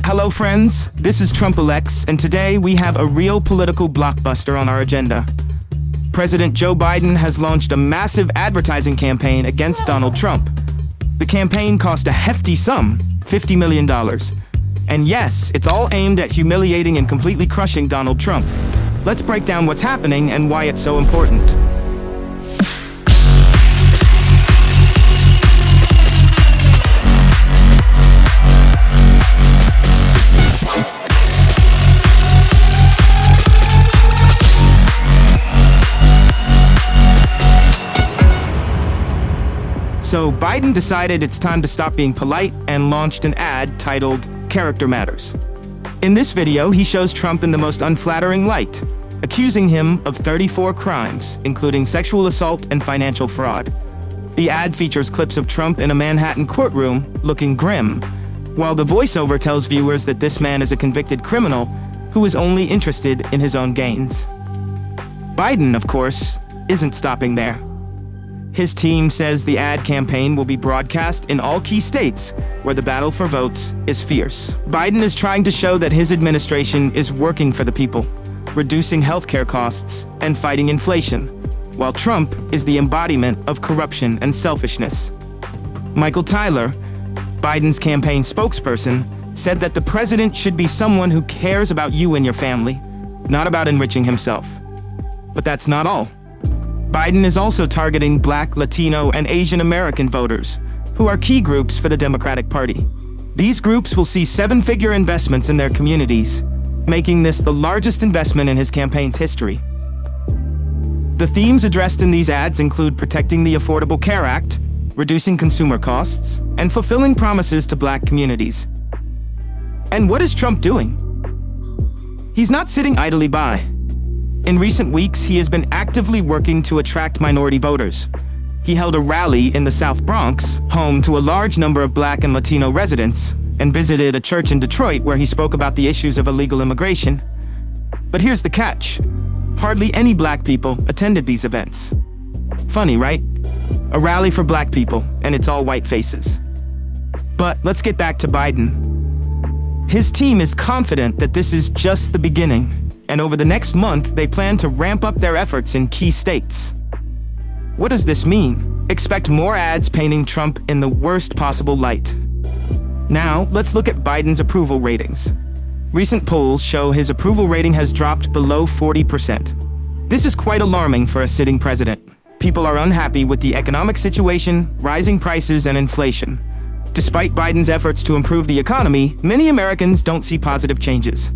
Hello friends, this is Trump-elects, and today we have a real political blockbuster on our agenda. President Joe Biden has launched a massive advertising campaign against Donald Trump. The campaign cost a hefty sum, $50 million. And yes, it's all aimed at humiliating and completely crushing Donald Trump. Let's break down what's happening and why it's so important. So Biden decided it's time to stop being polite and launched an ad titled "Character Matters." In this video, he shows Trump in the most unflattering light, accusing him of 34 crimes, including sexual assault and financial fraud. The ad features clips of Trump in a Manhattan courtroom looking grim, while the voiceover tells viewers that this man is a convicted criminal who is only interested in his own gains. Biden, of course, isn't stopping there. His team says the ad campaign will be broadcast in all key states where the battle for votes is fierce. Biden is trying to show that his administration is working for the people, reducing healthcare costs and fighting inflation, while Trump is the embodiment of corruption and selfishness. Michael Tyler, Biden's campaign spokesperson, said that the president should be someone who cares about you and your family, not about enriching himself. But that's not all. Biden is also targeting Black, Latino, and Asian American voters, who are key groups for the Democratic Party. These groups will see seven-figure investments in their communities, making this the largest investment in his campaign's history. The themes addressed in these ads include protecting the Affordable Care Act, reducing consumer costs, and fulfilling promises to Black communities. And what is Trump doing? He's not sitting idly by. In recent weeks, he has been actively working to attract minority voters. He held a rally in the South Bronx, home to a large number of Black and Latino residents, and visited a church in Detroit where he spoke about the issues of illegal immigration. But here's the catch. Hardly any Black people attended these events. Funny, right? A rally for Black people, and it's all white faces. But let's get back to Biden. His team is confident that this is just the beginning. And over the next month, they plan to ramp up their efforts in key states. What does this mean? Expect more ads painting Trump in the worst possible light. Now, let's look at Biden's approval ratings. Recent polls show his approval rating has dropped below 40%. This is quite alarming for a sitting president. People are unhappy with the economic situation, rising prices, and inflation. Despite Biden's efforts to improve the economy, many Americans don't see positive changes.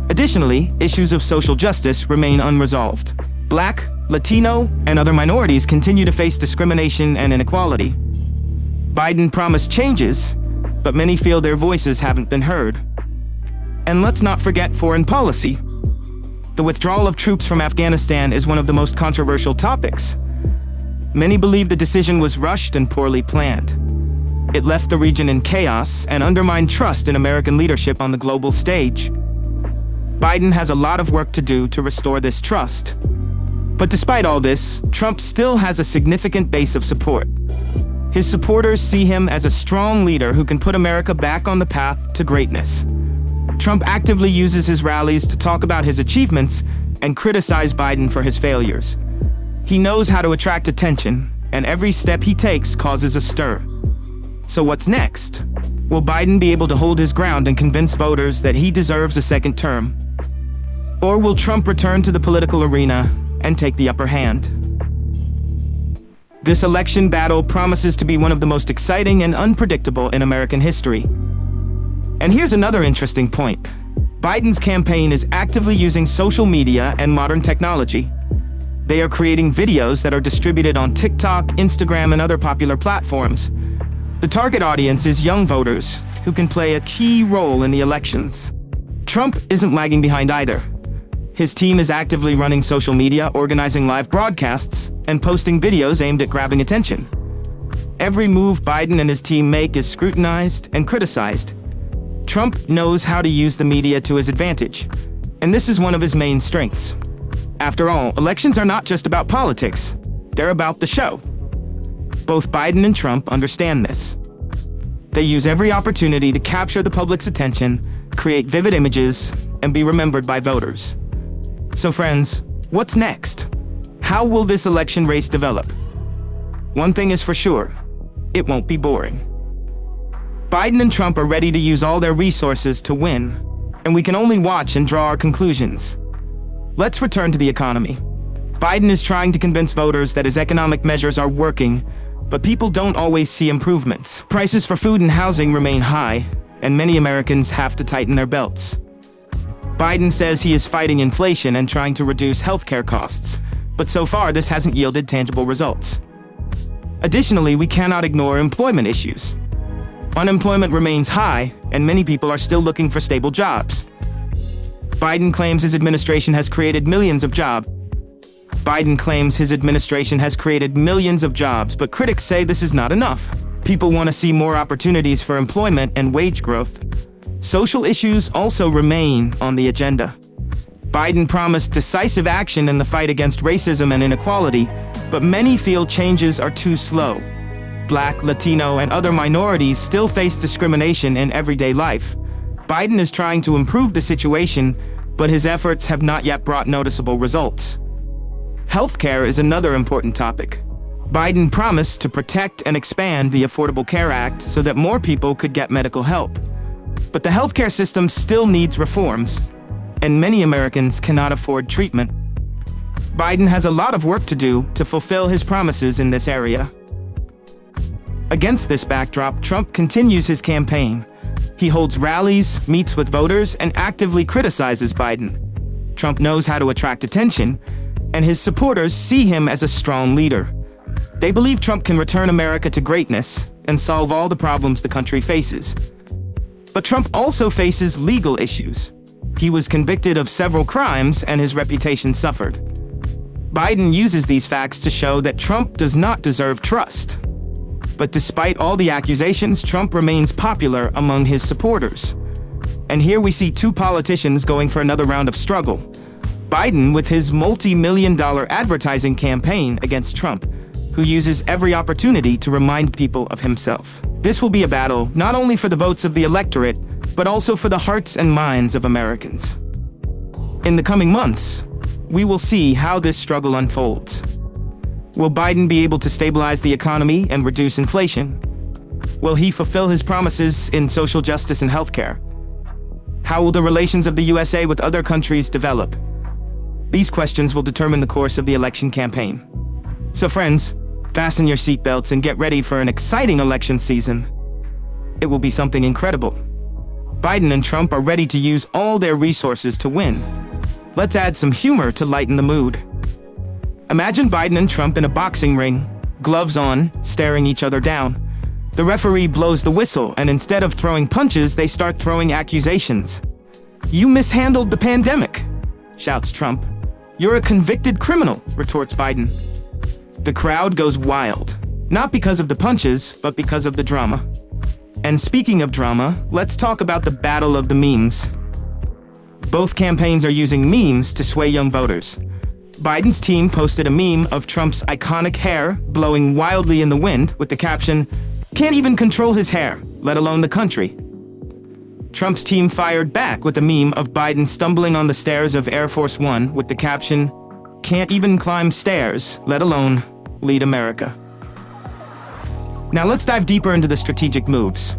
Additionally, issues of social justice remain unresolved. Black, Latino, and other minorities continue to face discrimination and inequality. Biden promised changes, but many feel their voices haven't been heard. And let's not forget foreign policy. The withdrawal of troops from Afghanistan is one of the most controversial topics. Many believe the decision was rushed and poorly planned. It left the region in chaos and undermined trust in American leadership on the global stage. Biden has a lot of work to do to restore this trust. But despite all this, Trump still has a significant base of support. His supporters see him as a strong leader who can put America back on the path to greatness. Trump actively uses his rallies to talk about his achievements and criticize Biden for his failures. He knows how to attract attention, and every step he takes causes a stir. So what's next? Will Biden be able to hold his ground and convince voters that he deserves a second term? Or will Trump return to the political arena and take the upper hand? This election battle promises to be one of the most exciting and unpredictable in American history. And here's another interesting point. Biden's campaign is actively using social media and modern technology. They are creating videos that are distributed on TikTok, Instagram, and other popular platforms. The target audience is young voters who can play a key role in the elections. Trump isn't lagging behind either. His team is actively running social media, organizing live broadcasts, and posting videos aimed at grabbing attention. Every move Biden and his team make is scrutinized and criticized. Trump knows how to use the media to his advantage, and this is one of his main strengths. After all, elections are not just about politics. They're about the show. Both Biden and Trump understand this. They use every opportunity to capture the public's attention, create vivid images and be remembered by voters. So friends, what's next? How will this election race develop? One thing is for sure, it won't be boring. Biden and Trump are ready to use all their resources to win, and we can only watch and draw our conclusions. Let's return to the economy. Biden is trying to convince voters that his economic measures are working, but people don't always see improvements. Prices for food and housing remain high, and many Americans have to tighten their belts. Biden says he is fighting inflation and trying to reduce healthcare costs, but so far this hasn't yielded tangible results. Additionally, we cannot ignore employment issues. Unemployment remains high, and many people are still looking for stable jobs. Biden claims his administration has created millions of jobs. But critics say this is not enough. People want to see more opportunities for employment and wage growth. Social issues also remain on the agenda. Biden promised decisive action in the fight against racism and inequality, but many feel changes are too slow. Black, Latino, and other minorities still face discrimination in everyday life. Biden is trying to improve the situation, but his efforts have not yet brought noticeable results. Healthcare is another important topic. Biden promised to protect and expand the Affordable Care Act so that more people could get medical help. But the healthcare system still needs reforms, and many Americans cannot afford treatment. Biden has a lot of work to do to fulfill his promises in this area. Against this backdrop, Trump continues his campaign. He holds rallies, meets with voters, and actively criticizes Biden. Trump knows how to attract attention, and his supporters see him as a strong leader. They believe Trump can return America to greatness and solve all the problems the country faces. But Trump also faces legal issues. He was convicted of several crimes and his reputation suffered. Biden uses these facts to show that Trump does not deserve trust. But despite all the accusations, Trump remains popular among his supporters. And here we see two politicians going for another round of struggle. Biden with his multi-million-dollar advertising campaign against Trump, who uses every opportunity to remind people of himself. This will be a battle not only for the votes of the electorate, but also for the hearts and minds of Americans. In the coming months, we will see how this struggle unfolds. Will Biden be able to stabilize the economy and reduce inflation? Will he fulfill his promises in social justice and healthcare? How will the relations of the USA with other countries develop? These questions will determine the course of the election campaign. So friends, fasten your seatbelts and get ready for an exciting election season. It will be something incredible. Biden and Trump are ready to use all their resources to win. Let's add some humor to lighten the mood. Imagine Biden and Trump in a boxing ring, gloves on, staring each other down. The referee blows the whistle, and instead of throwing punches, they start throwing accusations. "You mishandled the pandemic," shouts Trump. "You're a convicted criminal," retorts Biden. The crowd goes wild, not because of the punches, but because of the drama. And speaking of drama, let's talk about the battle of the memes. Both campaigns are using memes to sway young voters. Biden's team posted a meme of Trump's iconic hair blowing wildly in the wind with the caption, "Can't even control his hair, let alone the country." Trump's team fired back with a meme of Biden stumbling on the stairs of Air Force One with the caption, "Can't even climb stairs, let alone lead America." Now let's dive deeper into the strategic moves.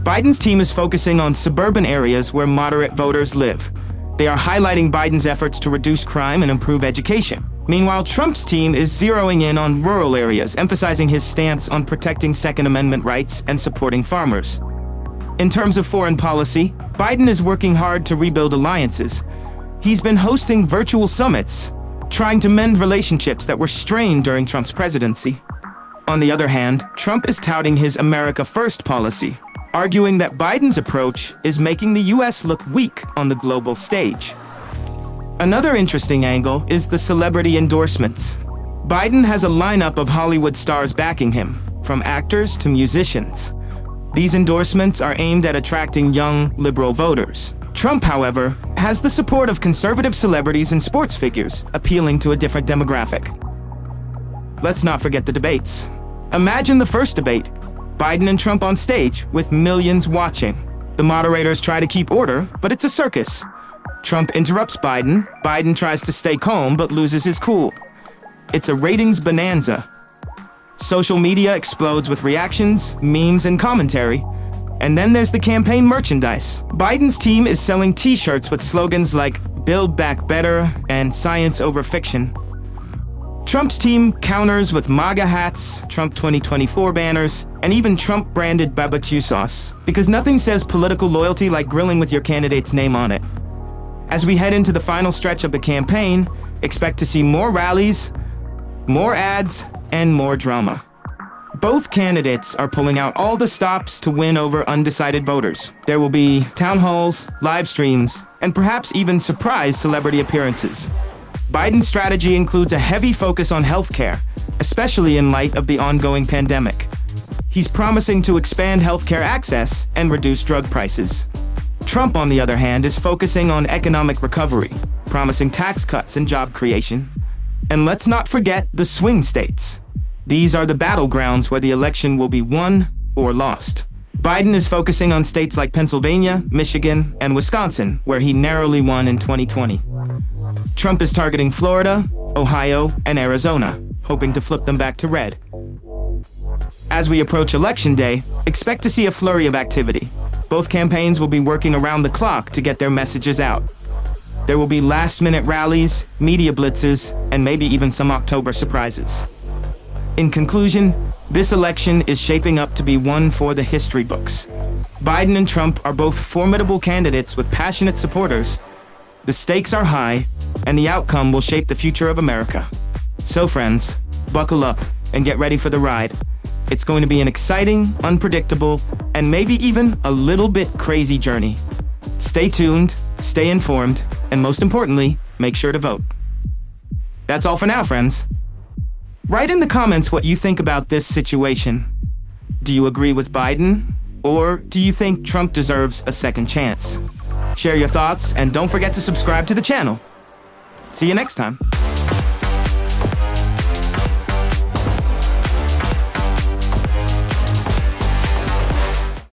Biden's team is focusing on suburban areas where moderate voters live. They are highlighting Biden's efforts to reduce crime and improve education. Meanwhile, Trump's team is zeroing in on rural areas, emphasizing his stance on protecting Second Amendment rights and supporting farmers. In terms of foreign policy, Biden is working hard to rebuild alliances. He's been hosting virtual summits, trying to mend relationships that were strained during Trump's presidency. On the other hand, Trump is touting his America First policy, arguing that Biden's approach is making the US look weak on the global stage. Another interesting angle is the celebrity endorsements. Biden has a lineup of Hollywood stars backing him, from actors to musicians. These endorsements are aimed at attracting young, liberal voters. Trump, however, has the support of conservative celebrities and sports figures, appealing to a different demographic. Let's not forget the debates. Imagine the first debate, Biden and Trump on stage with millions watching. The moderators try to keep order, but it's a circus. Trump interrupts Biden. Biden tries to stay calm, but loses his cool. It's a ratings bonanza. Social media explodes with reactions, memes, and commentary. And then there's the campaign merchandise. Biden's team is selling t-shirts with slogans like "Build Back Better" and "Science Over Fiction." Trump's team counters with MAGA hats, Trump 2024 banners, and even Trump-branded barbecue sauce, because nothing says political loyalty like grilling with your candidate's name on it. As we head into the final stretch of the campaign, expect to see more rallies, more ads, and more drama. Both candidates are pulling out all the stops to win over undecided voters. There will be town halls, live streams, and perhaps even surprise celebrity appearances. Biden's strategy includes a heavy focus on healthcare, especially in light of the ongoing pandemic. He's promising to expand healthcare access and reduce drug prices. Trump, on the other hand, is focusing on economic recovery, promising tax cuts and job creation. And let's not forget the swing states. These are the battlegrounds where the election will be won or lost. Biden is focusing on states like Pennsylvania, Michigan, and Wisconsin, where he narrowly won in 2020. Trump is targeting Florida, Ohio, and Arizona, hoping to flip them back to red. As we approach Election Day, expect to see a flurry of activity. Both campaigns will be working around the clock to get their messages out. There will be last-minute rallies, media blitzes, and maybe even some October surprises. In conclusion, this election is shaping up to be one for the history books. Biden and Trump are both formidable candidates with passionate supporters. The stakes are high, and the outcome will shape the future of America. So friends, buckle up and get ready for the ride. It's going to be an exciting, unpredictable, and maybe even a little bit crazy journey. Stay tuned, stay informed, and most importantly, make sure to vote. That's all for now, friends. Write in the comments what you think about this situation. Do you agree with Biden? Or do you think Trump deserves a second chance? Share your thoughts and don't forget to subscribe to the channel. See you next time.